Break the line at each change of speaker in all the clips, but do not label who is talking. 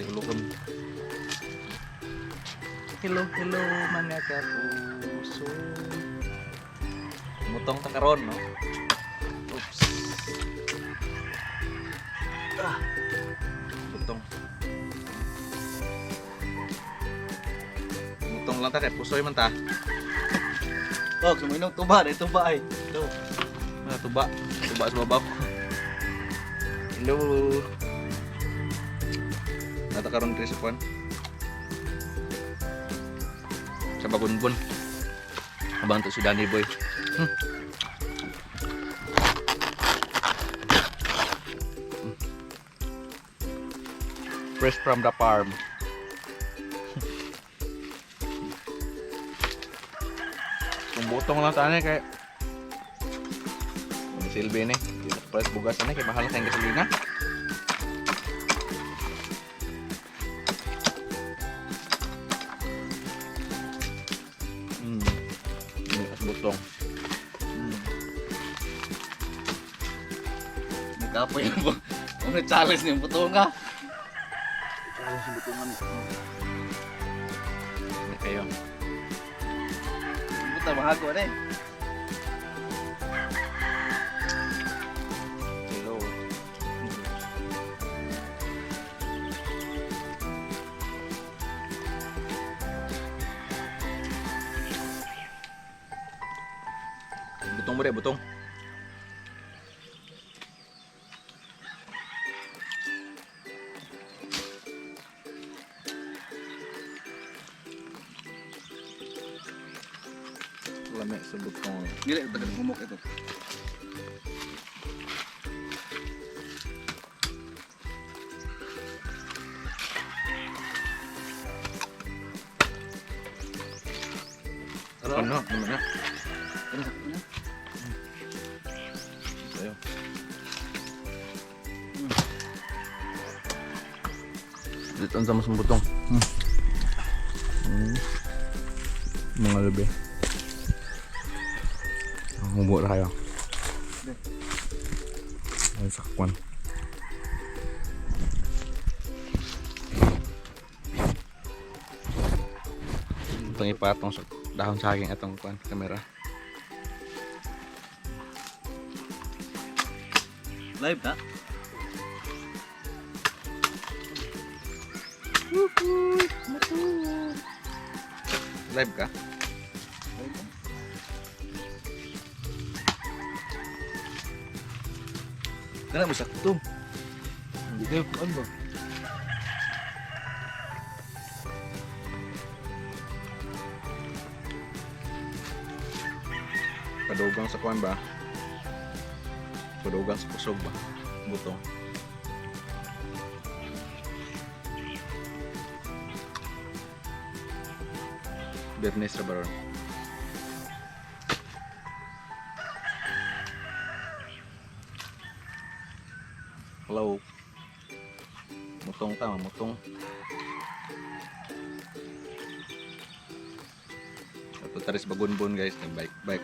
si Ulukon. Hello, hello mga kapuso. Mutong ta karon, no? Oops. Mutong. Mutong lang ta kay pusoy man ta.
Oh, suminom tuba, dito tuba ay. Hello.
Tuba. Tuba sa babaw. Hello. Nata karon diri sa kwan. Sa Babunbon. Abang to si Danny Boy. Fresh from the farm. Kumbutong lang sana kay silbi ni. Price bugas na kay mahal tayong gasolina. Butong.
Nagkapoy na po. Kung challenge niyo butong ka. Challenge yung butongan.
Hindi kayo.
Buta mahago na eh.
Hello. Butong mo rin, butong. Lami sa butong.
Gila, tagal humok ito.
Ano? Ano na?
Ano? Ano?
Sayo. Dito ang sama sa butong. Mga labi. Humura kayo. Ay, sakwan. Itong ipatong sa dahon saging atong kwan kamera.
Live na?
Live ka?
Kana mo sakto. Hindi kayo ano ba?
Padugang sa kwan ba? Padugang sa kusog ba? Butong. Bernes ra baron. Hello. Mutong tama, mutong. Ito taris Babunbon guys, ng bike.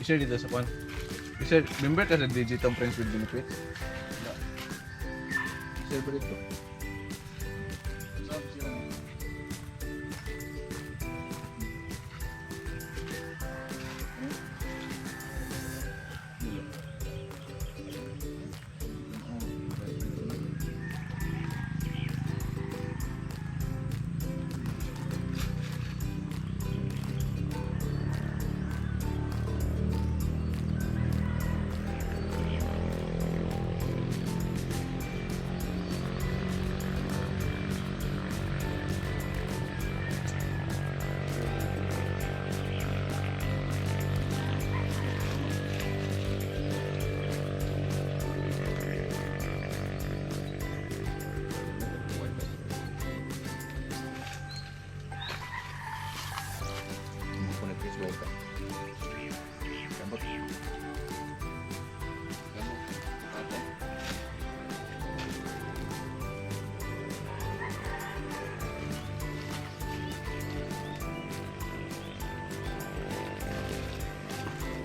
I-share dito sa kwan. I-share, member ka sa Digital Friends with Benefits? I-share ba dito?
Sabi sila.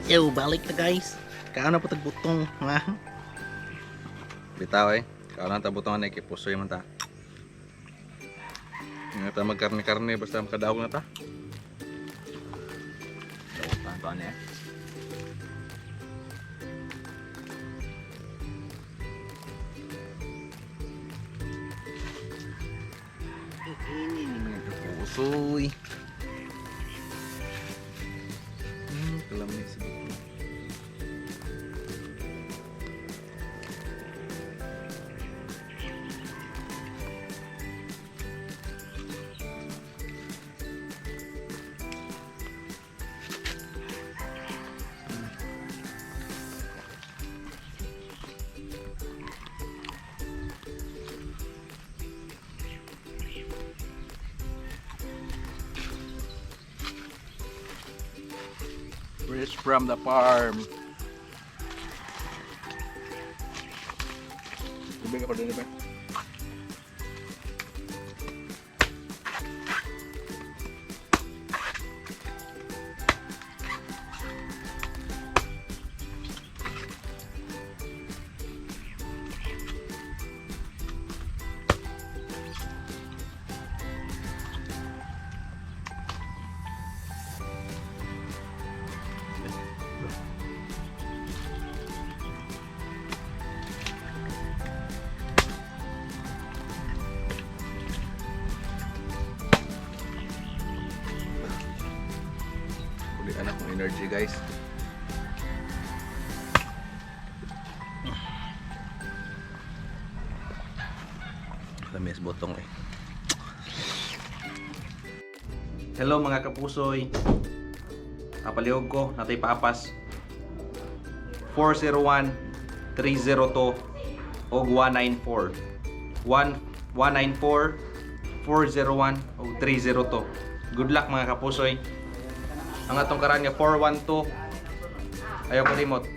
Yo, balik na guys. Kaano po tagbutong nga.
Bitaw eh. Kaon ta butongan ay kipusoy man ta. Nga ta magkarne-karne basta makadaog na ta. Tanto niya. Ini mga kapusoy. Kalamig sa buto. Fresh from the farm. Tubig ako din ba? Anak ng energy guys. Lamis botong eh. Hello mga kapusoy. Napalihog ko, natay paapas. 401 302 og 194. 194 401 og 302. Good luck mga kapusoy. Ang atong karan nga 412. Ayaw ko limot.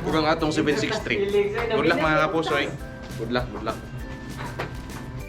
Ug ang atong 763. Good luck mga kapusoy. Good luck, good luck.